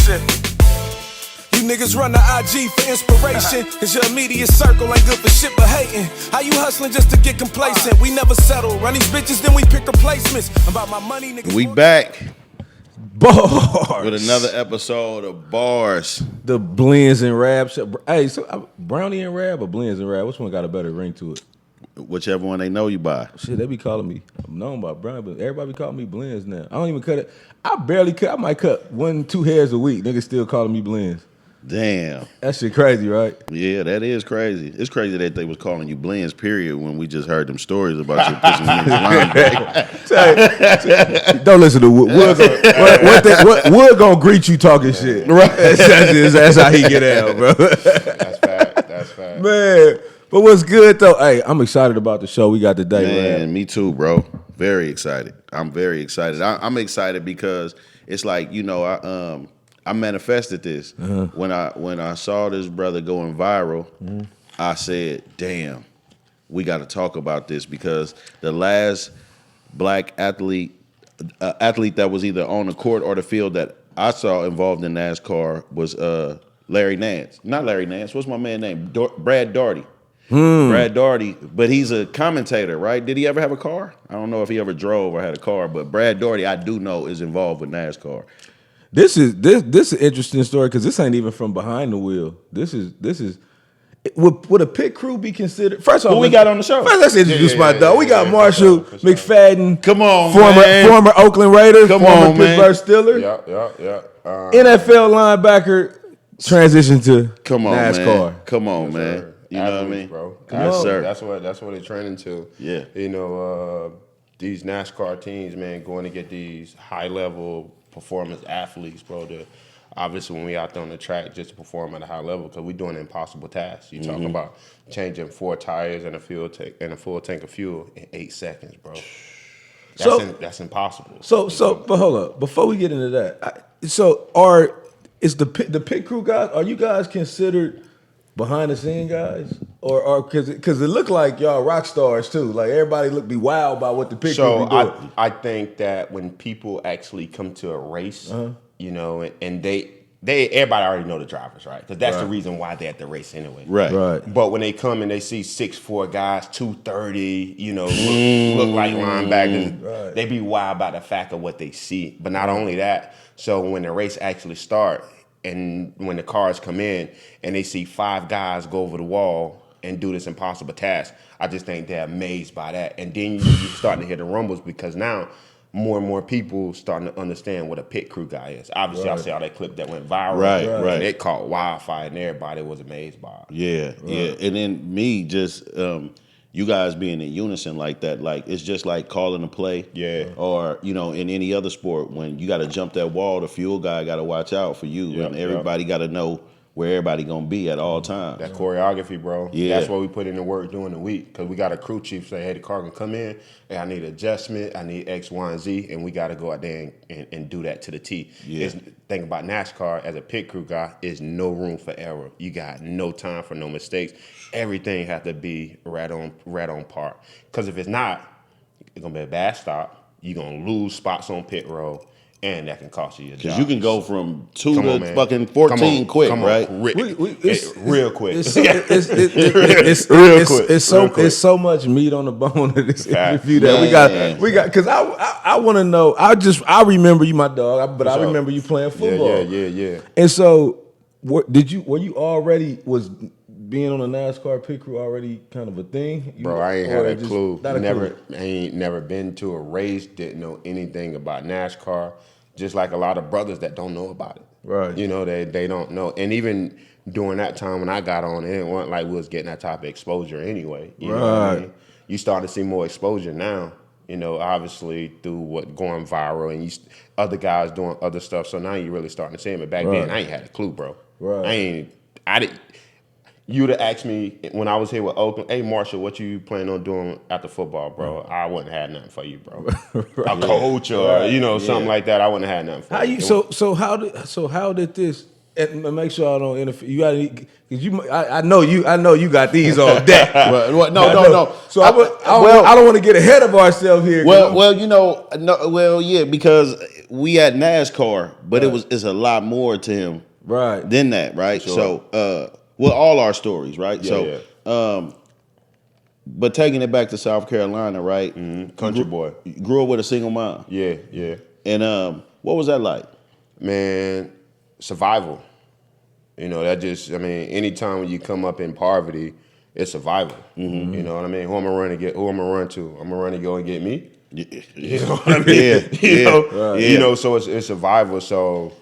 shit. You niggas run to IG for inspiration, cause your immediate circle ain't good for shit but hating. How you hustling just to get complacent? We never settle. Run these bitches, then we pick replacements. About my money, niggas. We back. Bars. With another episode of Bars. The Blends and Rab. Hey, so Brownie and Rab or Blends and Rab? Which one got a better ring to it? Whichever one they know you by. Shit, they be calling me. I'm known by Brownie, but everybody be calling me Blends now. I don't even cut it. I barely cut. I might cut 1-2 hairs a week. Niggas still calling me Blends. Damn. That shit crazy, right? Yeah, that is crazy. It's crazy that they was calling you Blends, period, when we just heard them stories about you pushing niggas linebacker. Don't listen to Wood. Wood gonna greet you talking shit. Right. That's how he get out, bro. That's fact. Man, but what's good, though? Hey, I'm excited about the show we got today, man. Me too, bro. Very excited. I'm very excited. I'm excited because it's like, you know, I manifested this. When I saw this brother going viral, I said, damn, we got to talk about this because the last black athlete that was either on the court or the field that I saw involved in NASCAR was Larry Nance. Not Larry Nance. What's my man's name? Brad Daugherty. Brad Daugherty, but he's a commentator, right? Did he ever have a car? I don't know if he ever drove or had a car, but Brad Daugherty, I do know, is involved with NASCAR. This is an interesting story because this ain't even from behind the wheel. This is would a pit crew be considered? First of all, who we got on the show? First, let's introduce my dog. We got Marshall McFadden. Come on, former Oakland Raider, former Pittsburgh Steeler. Yeah. NFL linebacker, transition to NASCAR. Man. Come on, man. You know what I mean, bro? Yes, sir. That's what they're trending to. Yeah. You know, these NASCAR teams, man, going to get these high level performance athletes, bro. Obviously, when we out there on the track, just to perform at a high level, because we're doing impossible tasks. You talking about changing 4 tires and a full tank of fuel in 8 seconds, bro. That's impossible. But hold up, before we get into that, is the pit crew guys? Are you guys considered behind the scene guys, or because it looked like y'all rock stars too? Like everybody be wild about what the pit crew be doing. I think that when people actually come to a race, you know, and they everybody already know the drivers, right? Because that's the reason why they're at the race anyway. Right. But when they come and they see 6'4" guys, 230, you know, look like linebackers, they be wild about the fact of what they see. But not only that, so when the race actually starts, and when the cars come in and they see 5 guys go over the wall and do this impossible task, I just think they're amazed by that. And then you're starting to hear the rumbles because now more and more people starting to understand what a pit crew guy is. Obviously, I saw that clip that went viral. Right. And it caught wildfire and everybody was amazed by it. Yeah. And then me just... you guys being in unison like that, like it's just like calling a play. Yeah. Or, you know, in any other sport, when you got to jump that wall, the fuel guy got to watch out for you. And everybody got to know where everybody going to be at all times. That choreography, bro. Yeah. That's what we put in the work during the week. Because we got a crew chief say, hey, the car can come in. Hey, I need adjustment. I need X, Y, and Z. And we got to go out there and do that to the T. Yeah. Think about NASCAR as a pit crew guy, is no room for error. You got no time for no mistakes. Everything has to be right on par. Because if it's not, it's going to be a bad stop. You're going to lose spots on pit road. And that can cost you your job. Because you can go from 2 to fucking 14 quick, right? Real quick. It's so much meat on the bone of this interview that we got. Because I want to know. I remember you, my dog, but I remember you playing football. Yeah. And so, were you already being on a NASCAR pit crew already kind of a thing? Bro, I ain't had a clue. I ain't never been to a race, didn't know anything about NASCAR, just like a lot of brothers that don't know about it. Right. You know, they don't know. And even during that time when I got on, it wasn't like we was getting that type of exposure anyway. You know what I mean? You start to see more exposure now, you know, obviously through what going viral and other guys doing other stuff. So now you're really starting to see it. But back then, I ain't had a clue, bro. Right. You'd have asked me when I was here with Oakland, hey, Marshall, what you planning on doing after football, bro? I wouldn't have had nothing for you, bro. A coach or, something like that, I wouldn't have had nothing for you. So how did this, and make sure I don't interfere, you got any, because I know you got these on deck. No. So I don't want to get ahead of ourselves here. Well, because we at NASCAR, but it's a lot more to him than that, right? Sure. So well, all our stories, right? Yeah, But taking it back to South Carolina, right? Country boy. Grew up with a single mom. Yeah. And what was that like? Man, survival. You know, that just, I mean, anytime when you come up in poverty, it's survival. You know what I mean? Who I'm gonna run to get? Who I'm gonna run to? I'm gonna run to go and get me. You know what I mean? You know, so it's survival. So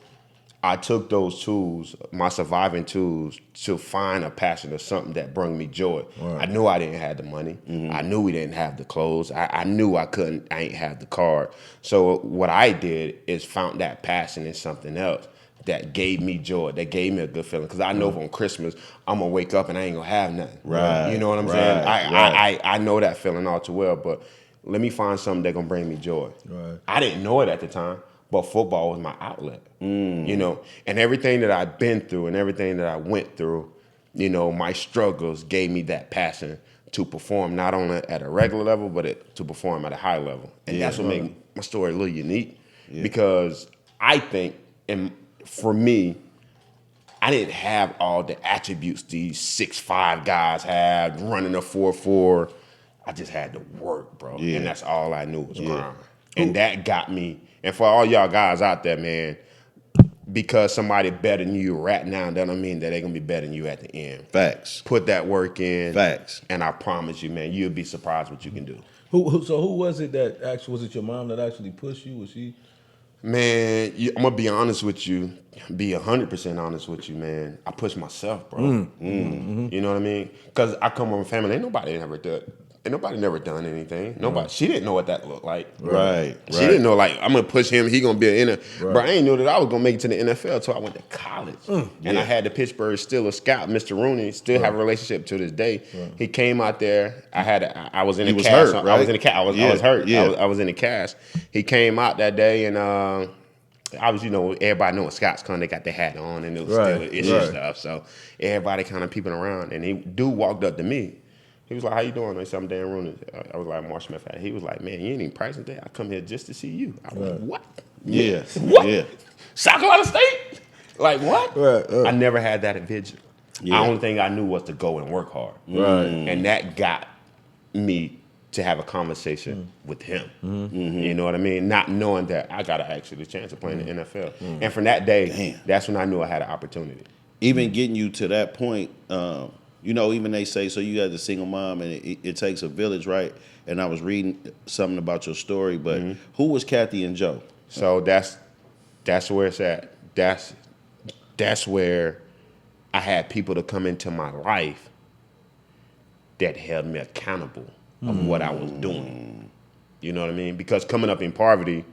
I took those tools, my surviving tools, to find a passion or something that brought me joy. I knew I didn't have the money. I knew we didn't have the clothes. I knew I ain't have the car. So what I did is found that passion in something else that gave me joy, that gave me a good feeling. Because I know on Christmas, I'm going to wake up and I ain't going to have nothing. Right. You know what I'm saying? I know that feeling all too well, but let me find something that's going to bring me joy. Right. I didn't know it at the time, but football was my outlet. You know, and everything that I've been through and everything that I went through, you know, my struggles gave me that passion to perform not only at a regular level, but to perform at a high level. And that's what made my story a little unique because I think, and for me, I didn't have all the attributes these 6'5" guys have, running a 4.4. I just had to work, bro. And that's all I knew was grind. And that got me. And for all y'all guys out there, man, because somebody better than you right now, that don't mean that they're going to be better than you at the end. Facts. Put that work in. Facts. And I promise you, man, you'll be surprised what you can do. So who was it that actually, was it your mom that actually pushed you? Was she? Man, I'm going to be honest with you, be 100% honest with you, man. I pushed myself, bro. You know what I mean? Because I come from a family, ain't nobody never done anything. Nobody. She didn't know what that looked like. Right. She didn't know, like, I'm going to push him, he going to be an NFL. Bro, I ain't know that I was going to make it to the NFL until I went to college. And I had the Pittsburgh Steelers scout, Mr. Rooney, still have a relationship to this day. He came out there. I was in the cast. Hurt, right? I was in the cast. I was hurt. Yeah. I was in the cast. He came out that day and I was, you know, everybody knowing Scott's come, they got their hat on and it was still issue stuff. So everybody kind of peeping around. And dude walked up to me. He was like, "How you doing?" I said, "I'm Dan Rooney." I was like, "Marsh McFadden." He was like, "Man, you ain't even practicing today. I come here just to see you." I was like, "What?" Yeah. What? Yeah. South Carolina State? Like what? Right. I never had that vision. The only thing I knew was to go and work hard. Right. And that got me to have a conversation with him. You know what I mean? Not knowing that I got actually the chance of playing the NFL. And from that day, that's when I knew I had an opportunity. Even getting you to that point, you know, even they say, so you had the single mom and it takes a village, right? And I was reading something about your story, but who was Kathy and Joe? So that's where it's at. That's where I had people to come into my life that held me accountable of what I was doing. You know what I mean? Because coming up in poverty,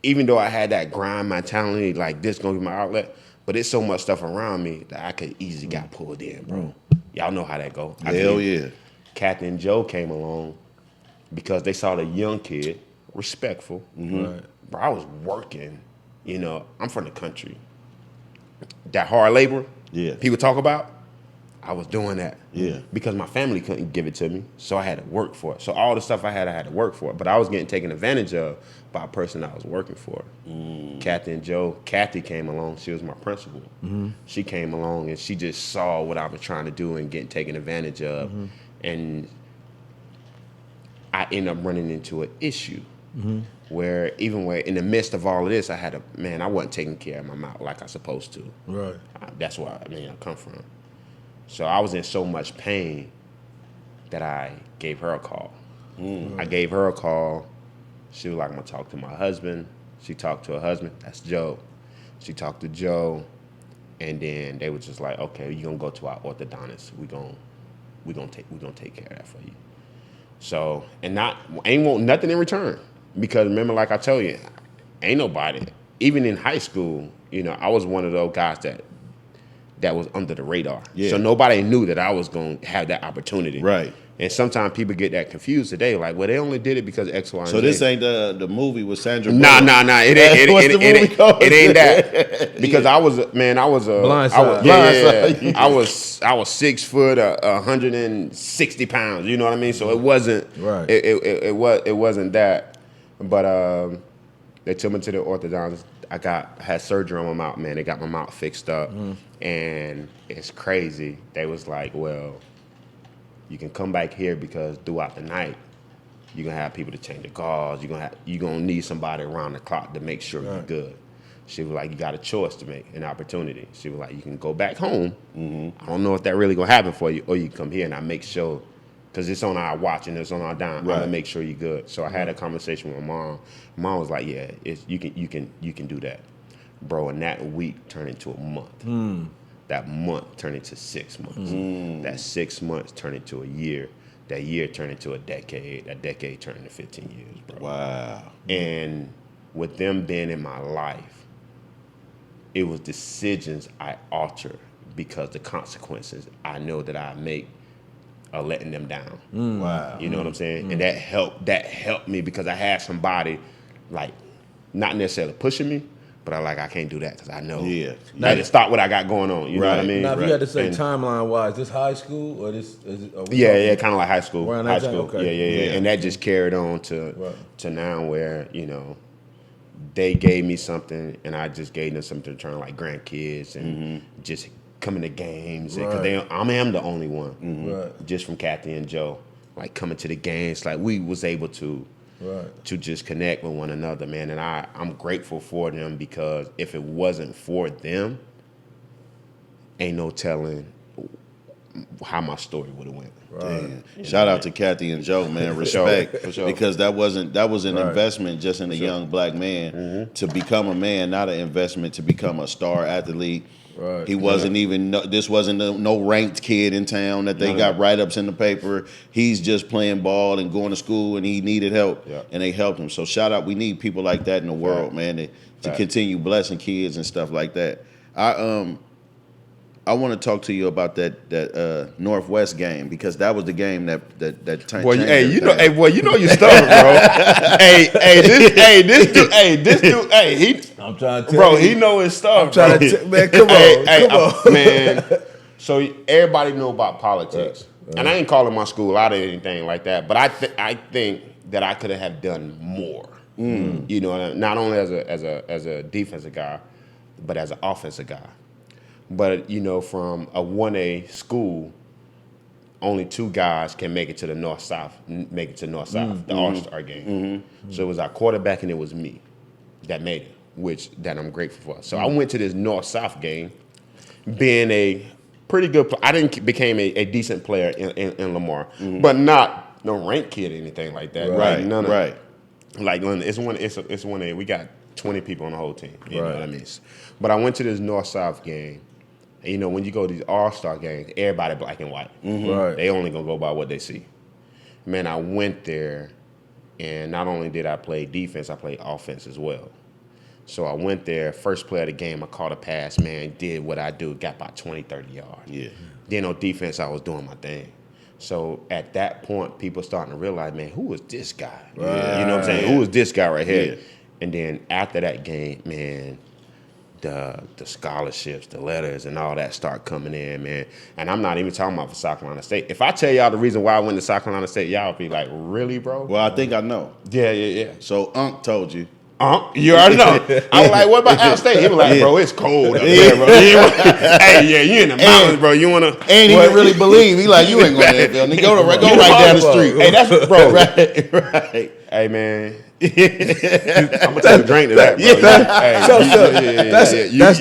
even though I had that grind mentality, like this gonna be my outlet, but it's so much stuff around me that I could easily got pulled in, bro. Y'all know how that go. Hell yeah. Kathy and Joe came along because they saw the young kid, respectful. Bro, I was working. You know, I'm from the country. That hard labor people talk about, I was doing that. Because my family couldn't give it to me, so I had to work for it. So all the stuff I had to work for it. But I was getting taken advantage of by a person I was working for. Kathy and Joe. Kathy came along. She was my principal. She came along and she just saw what I was trying to do and getting taken advantage of. And I ended up running into an issue where in the midst of all of this, I wasn't taking care of my mouth like I supposed to. Right. That's where I come from. So I was in so much pain that I gave her a call. I gave her a call. She was like, "I'm gonna talk to my husband." She talked to her husband. That's Joe. She talked to Joe, and then they were just like, "Okay, you're gonna go to our orthodontist. We're gonna take care of that for you." So ain't want nothing in return, because remember, like I tell you, ain't nobody. Even in high school, you know, I was one of those guys that was under the radar. So nobody knew that I was going to have that opportunity. Right. And sometimes people get that confused today. Like, well, they only did it because X, Y, and Z. So this ain't the movie with Sandra Bullock? Nah. It ain't that. Because I was Blindside. I was 6 foot, 160 pounds. You know what I mean? So it wasn't. Right. It wasn't that. But They took me to the orthodontist. I had surgery on my mouth, man. They got my mouth fixed up. And it's crazy. They was like, well, you can come back here because throughout the night, you're going to have people to change the gauze. You're gonna need somebody around the clock to make sure you're good. She was like, you got a choice to make, an opportunity. She was like, you can go back home. I don't know if that really going to happen for you, or you can come here and I make sure, because it's on our watch and it's on our dime. I'm going to make sure you're good. So I had a conversation with my mom. Mom was like, yeah, you can do that. Bro, and that week turned into a month. That month turned into 6 months. That 6 months turned into a year. That year turned into a decade. That decade turned into 15 years, bro. Wow. And with them being in my life, it was decisions I altered because the consequences I know that I make are letting them down. Wow. You know what I'm saying? And that helped me because I had somebody like not necessarily pushing me, but I can't do that because I know that it stop what I got going on. You know what I mean? Now, if you had to say timeline wise, this high school or this? Yeah, kind of like high school. Around High that time? school. Okay. Yeah. And that just carried on to now where, you know, they gave me something and I just gave them something to turn like grandkids and just coming to games. Because I am the only one, just from Kathy and Joe, like coming to the games. Like we was able to just connect with one another, man. And I'm grateful for them because if it wasn't for them, ain't no telling how my story would have went. Shout out to Kathy and Joe, man. Respect. For sure. Because that was an investment just in a young black man to become a man, not an investment to become a star athlete. He wasn't even, this wasn't no ranked kid in town that they got write-ups in the paper. He's just playing ball and going to school and he needed help and they helped him. So shout out, we need people like that in the world, man, to continue blessing kids and stuff like that. I want to talk to you about that Northwest game because that was the game that changed. Boy, you know your stuff, bro. This dude, I'm trying to tell bro, you. he know his stuff. I'm trying to man, come on. Man. So everybody know about politics, and I ain't calling my school out or anything like that. But I think that I could have done more. You know, not only as a defensive guy, but as an offensive guy. But, you know, from a 1A school, only 2 guys can make it to the North-South, the All-Star game. So it was our quarterback and it was me that made it, that I'm grateful for. So I went to this North-South game being a pretty good player. I didn't became a decent player in Lamar, but not no rank kid or anything like that. Like, like it's 1A. We got 20 people on the whole team. You know what I mean? But I went to this North-South game. You know, when you go to these All-Star games, everybody black and white. They only going to go by what they see. Man, I went there, and not only did I play defense, I played offense as well. So I went there, first play of the game, I caught a pass, man, did what I do, got about 20, 30 yards. Then on defense, I was doing my thing. So at that point, people starting to realize, man, who is this guy? You know what I'm saying? Who is this guy right here? And then after that game, man, the scholarships, the letters, and all that start coming in, man. And I'm not even talking about for South Carolina State. If I tell y'all the reason why I went to South Carolina State, y'all be like, really, bro? Well, I think I know. Yeah. So Unc told you. You already know. I was like, what about Al State? He was like, bro, it's cold up there, bro. You in the mountains, bro. You want to... And he didn't really believe. He like, you ain't going to that, Go right down the street. Hey, that's... Bro. Right. Hey, man. I'm gonna take a drink to that, bro.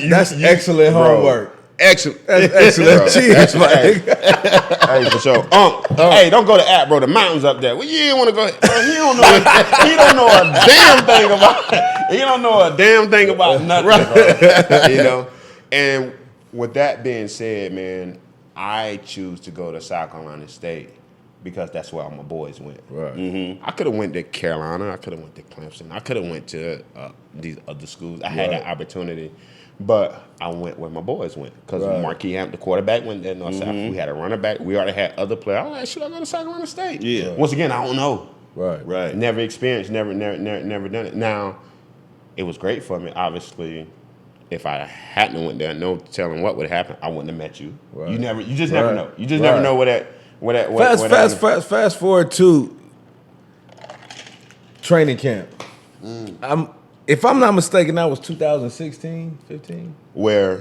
That's excellent homework. Excellent. That's excellent. Bro, Cheers, man. Hey, for sure. Hey, don't go to App, bro. The mountains up there. Well, you didn't want to go. Bro, he don't know a damn thing about. He don't know a damn thing about nothing, bro. You know. And with that being said, man, I choose to go to South Carolina State because that's where all my boys went. Right. I could have went to Carolina. I could have went to Clemson. I could have went to these other schools. I had that opportunity. But I went where my boys went because Marquis Hamp, the quarterback, went there North South. We had a running back. We already had other players. I was like, should I go to South Carolina State? Yeah. Once again, I don't know. Right. Never experienced. Never done it. Now, it was great for me. Obviously, if I hadn't went there, no telling what would happen. I wouldn't have met you. Right. You just never know. You just never know Fast forward to training camp. if I'm not mistaken, that was 2016, 15. Where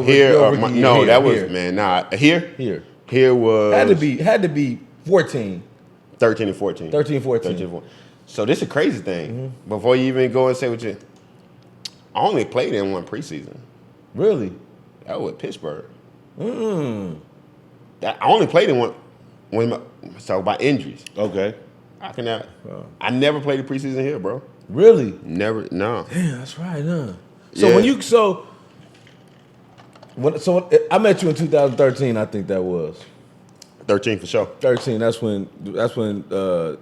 Here, that was here. man. Nah, here was Had to be 14. 13 and 14. 13 and 14. 13 and 14. So this is a crazy thing. Before you even go and say what you, I only played in one preseason. Really? That was Pittsburgh. I only played in one. So by injuries. Okay. I never played the preseason here, bro. Really? Never. No. Damn, that's right, huh? So Yeah. when I met you in 2013, I think that was 13 for sure. 13. That's when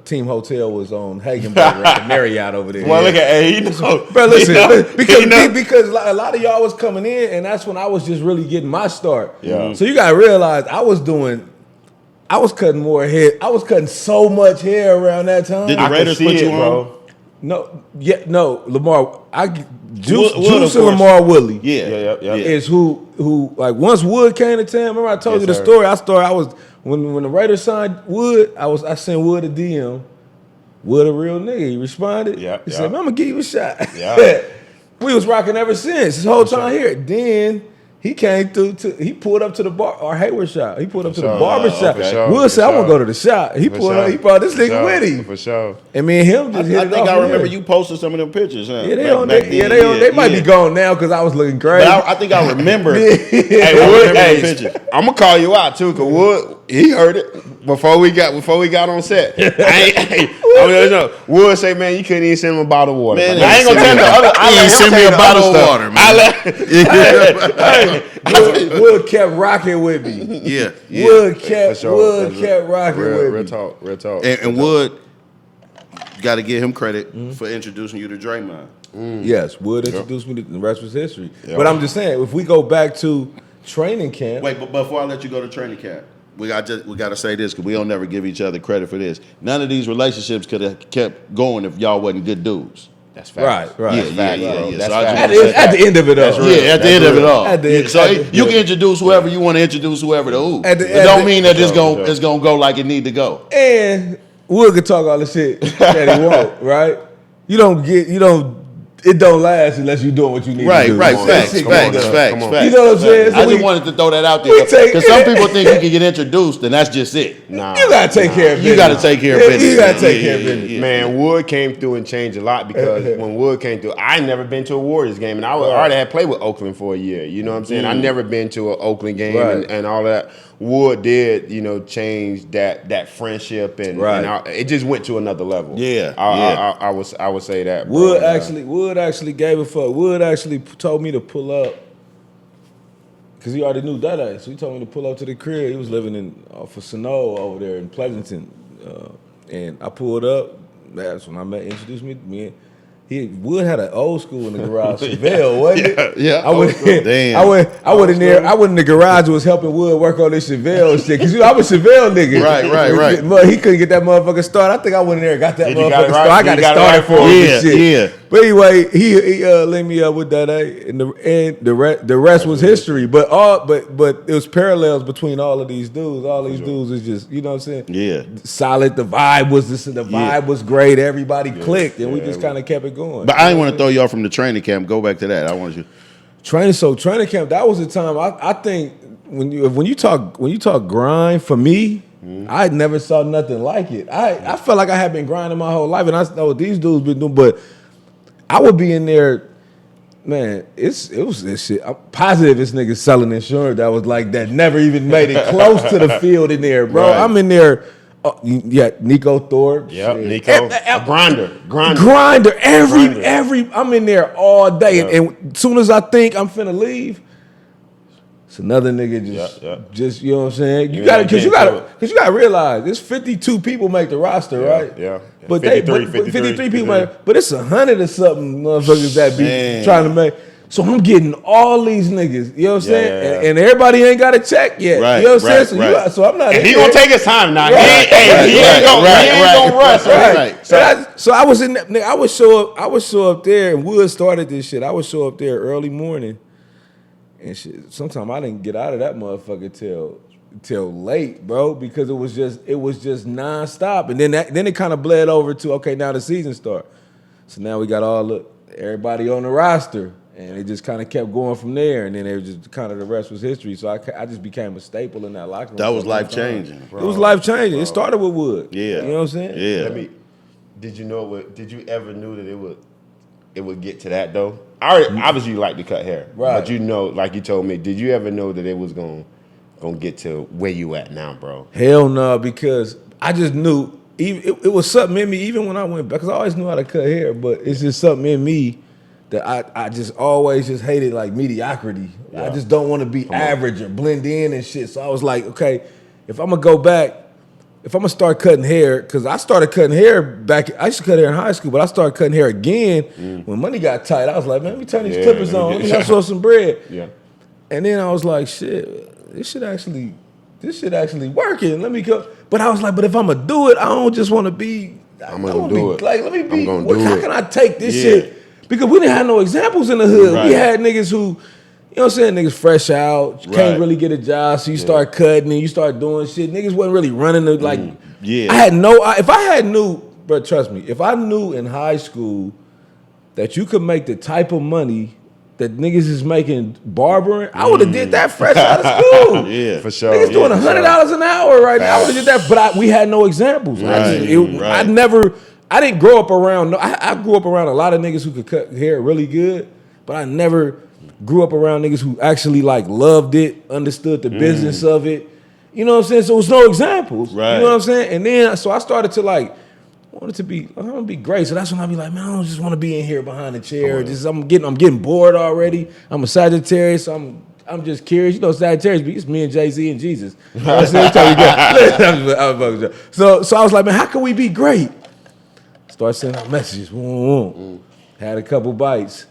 Team Hotel was on Hagenberger at the Marriott over there. Well, look at Bro, listen, you know? because a lot of y'all was coming in, and that's when I was just really getting my start. Yeah. So you gotta realize I was cutting more hair. I was cutting so much hair around that time. Did the I Raiders could see put you it, on? bro. No, Lamar. Juice Wood, of and course. Lamar Willie. Yeah. Is who like once Wood came to town. Remember I told Yes, you the sir. story. I was when the Raiders signed Wood. I sent Wood a DM. Wood a real nigga. He responded. Yeah, He yeah. said, "Man, I'm gonna give you a shot." Yeah. We was rocking ever since. This whole time here. Then he came through he pulled up to the bar or Hayward shop. He pulled up to the sure. barber shop. For sure, Wood for said, "I want to sure. go to the shop." He For pulled up. sure. He brought this For nigga sure. with him. For sure. And me and him just hit I it think off I from remember there. you posted some of them pictures. Huh? Yeah, they Back- on. back They, then, they might be gone now because I was looking crazy. But I think I remember. Hey, I Wood, remember hey, the pictures. I'm gonna call you out too, cause Wood, he heard it before we got on set. Wood say, man, you couldn't even send him a bottle of water. Man, I ain't gonna tell him the other. I He let ain't him send me tell a the bottle other of stuff. water, man. Wood kept rocking with me. Yeah. Wood For kept sure. Wood That's kept rocking with real me. talk, real talk. And Wood, got to give him credit for introducing you to Draymond. Yes, Wood introduced me to the rest was history. Yep. But I'm just saying, if we go back to training camp, Wait, but before I let you go to training camp, we got to say this because we don't never give each other credit for this. None of these relationships could have kept going if y'all wasn't good dudes. That's facts. Right. Yeah, That's yeah. That's So I just facts. wanna say at the end of it all. real. Yeah, at the end of it all. At the end- So at the- you can introduce whoever you want to introduce whoever to who. At the- It at don't the- mean that it's sure. gonna go like it need to go. And Wood could talk all the shit that he want, right? It don't last unless you doing what you need to do. Right. on, Facts. come on, come on. You know what I'm saying? So I just we- wanted to throw that out we there take- because some people think you can get introduced and that's just it. Nah, You gotta take care of business. You got to take care of Yeah, business. you gotta man. take care of business. Man, Wood came through and changed a lot because when Wood came through, I never been to a Warriors game, and I already had played with Oakland for a year. You know what I'm saying? I never been to an Oakland game Right. and all that. Wood did, change that friendship and, Right. it just went to another level. Yeah, I would say that. Bro. Wood actually gave a fuck. Wood actually told me to pull up because he already knew that. So he told me to pull up to the crib. He was living in for Sano over there in Pleasanton, and I pulled up. That's when I introduced me. Wood had an old school in the garage, Chevelle, wasn't it? Yeah. I went, Damn. I went in there. I went in the garage and was helping Wood work on this Chevelle shit because I'm a Chevelle nigga. Right. But he couldn't get that motherfucker started. I think I went in there and got that Did you got motherfucker it right? started. I Did got you it got it started right for him. Yeah, and shit. yeah. But anyway, he linked me up with that, and the rest was history. But it was parallels between all of these dudes. All these dudes is just, you know what I'm saying? Yeah. Solid. The vibe was this, and the vibe was great. Everybody clicked, and we just kind of kept it going. But I didn't want to throw you off from the training camp. Go back to that. I want you. Training camp. That was the time. I think when you talk grind for me, I never saw nothing like it. I felt like I had been grinding my whole life, and I know what these dudes been doing, but I would be in there, man. It was this shit. I'm positive this nigga selling insurance that was like that. Never even made it close to the field in there, bro. Right. I'm in there. Yeah, Nico Thorpe. Yep, shit. Nico. Grinder. Grinder. I'm in there all day, and as soon as I think I'm finna leave, it's another nigga just you know what I'm saying. You gotta because you gotta realize it's 52 people make the roster, right? Yeah. But 53 people make, but it's 100 or something motherfuckers that be Man. trying to make. So I'm getting all these niggas, you know what I'm saying? yeah. And everybody ain't got a check yet. Right, You know what I'm saying? right. So I'm not. And in he there. gonna take his time now. Right, He ain't gonna rush. Right. So I was in that. I would show up there, and Wood started this shit. I would show up there early morning, and shit. Sometimes I didn't get out of that motherfucker till late, bro, because it was just nonstop. And then it kind of bled over to, okay, now the season start. So now we got all the everybody on the roster. And it just kind of kept going from there. And then it was just kind of the rest was history. So I just became a staple in that locker room. That was life-changing. It was life-changing. It started with Wood. Yeah. You know what I'm saying? Yeah. Did you ever knew that it would get to that though? Obviously you like to cut hair. Right. But you know, like you told me, did you ever know that it was gonna get to where you at now, bro? Hell no, because I just knew it was something in me, even when I went back, because I always knew how to cut hair, but it's just something in me that I just always just hated, like, mediocrity. Yeah. I just don't want to be average or blend in and shit. So I was like, okay, if I'm going to go back, if I'm going to start cutting hair, because I started cutting hair back, I used to cut hair in high school, but I started cutting hair again when money got tight. I was like, man, let me turn these clippers on. Let me hustle some bread. Yeah. And then I was like, shit, this shit actually working. Let me go. But I was like, but if I'm going to do it, I don't just want to be. I'm gonna do it. Like, let me be. I'm gonna do How it. can I take this shit? Because we didn't have no examples in the hood. Right. We had niggas who, you know what I'm saying, niggas fresh out, Right. can't really get a job, so you start cutting and you start doing shit. Niggas wasn't really running the, like, Yeah. I had no, if I had knew, bro, trust me, if I knew in high school that you could make the type of money that niggas is making barbering, I would have did that fresh out of school. Yeah. For sure. Niggas doing yeah, for $100 an hour right now. I would have did that, but we had no examples. I didn't grow up around. I grew up around a lot of niggas who could cut hair really good, but I never grew up around niggas who actually like loved it, understood the business of it. You know what I'm saying? So it was no examples. Right. You know what I'm saying? And then so I started to like I want to be great. So that's when I be like, man, I don't just want to be in here behind the chair. I'm getting bored already. I'm a Sagittarius, so I'm just curious. You know, Sagittarius, but it's me and Jay-Z and Jesus. You know what I'm saying? So I was like, man, how can we be great? Start sending out messages. Had a couple bites.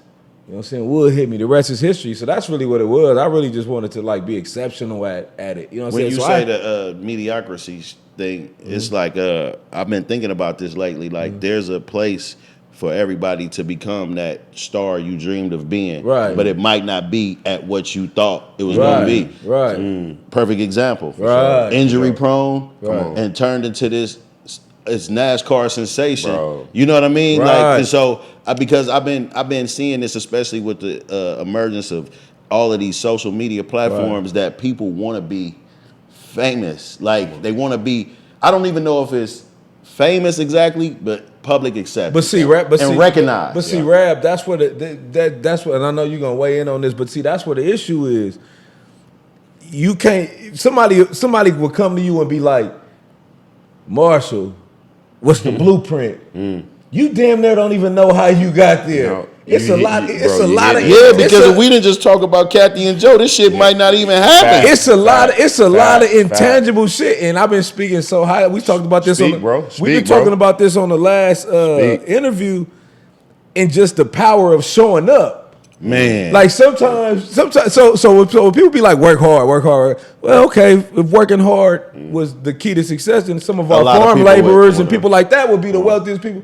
You know what I'm saying? Wood hit me. The rest is history. So that's really what it was. I really just wanted to like be exceptional at it. You know what I'm saying? When you So say the mediocrity thing, it's like I've been thinking about this lately. Like there's a place for everybody to become that star you dreamed of being. Right. But it might not be at what you thought it was going to be. Right. Perfect example. Right. Injury prone Right. and turned into this. It's NASCAR sensation. Bro. You know what I mean? Right. Like, and so because I've been seeing this, especially with the emergence of all of these social media platforms, that people want to be famous. Like they want to be. I don't even know if it's famous exactly, but public acceptance. But see, rap, recognized. But see, rap. That's what that's what. And I know you're gonna weigh in on this, but see, that's what the issue is. You can't. Somebody will come to you and be like, Marshall, what's the blueprint? You damn near don't even know how you got there. No, It's a lot of Because if we didn't just talk about Kathy and Joe, this shit might not even happen. It's a lot of Fact. intangible shit, and I've been speaking so high. We talked about this Speak, on bro. we've Speak, been bro. talking about this on the last interview, and just the power of showing up. Man. Like sometimes, so when people be like, work hard. Well, okay, if working hard was the key to success, then some of our lot of farm people laborers would- and people like that would be the wealthiest people.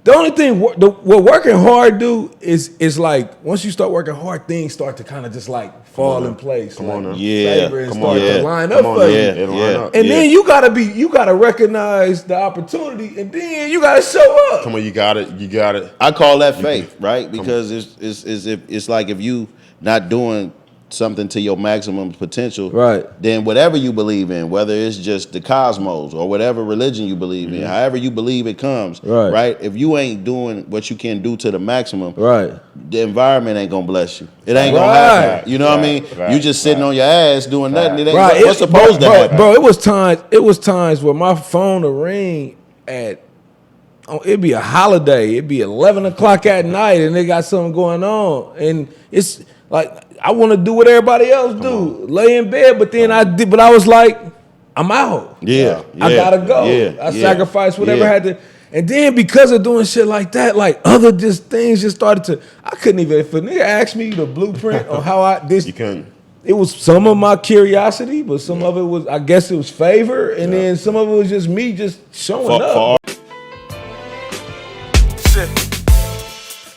The only thing what working hard do is like once you start working hard, things start to kind of just like fall in place. Come on now. Yeah. favor and Come start on, to yeah. line Come up on for now. you. It'll line up. And then you gotta recognize the opportunity, and then you gotta show up. Come on, you got it. I call that faith, right? Because it's like if you not doing something to your maximum potential, Right. then whatever you believe in, whether it's just the cosmos or whatever religion you believe in, however you believe it comes, Right. If you ain't doing what you can do to the maximum, Right. the environment ain't gonna bless you. It ain't gonna Right. happen. You know what I mean? Right. You just sitting on your ass doing nothing. It ain't Right. what's supposed to happen. Bro, it was times where my phone would ring at it'd be a holiday, it'd be 11 o'clock at night, and they got something going on, and it's like I want to do what everybody else do, lay in bed, but then I was like, I'm out. Yeah. I gotta go. I sacrificed whatever I had to. And then because of doing shit like that, like other just things just started to. I couldn't even. If a nigga asked me the blueprint on how You couldn't. it was some of my curiosity, but some of it was, I guess it was favor, and then some of it was just me just showing up. Shit.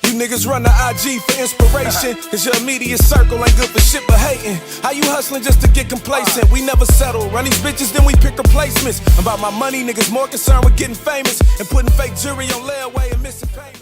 You niggas run to IG for inspiration, cause your immediate circle ain't good for shit but hating. How you hustling just to get complacent? We never settle. Run these bitches, then we pick replacements. About my money, niggas more concerned with getting famous and putting fake jewelry on layaway and missing payments.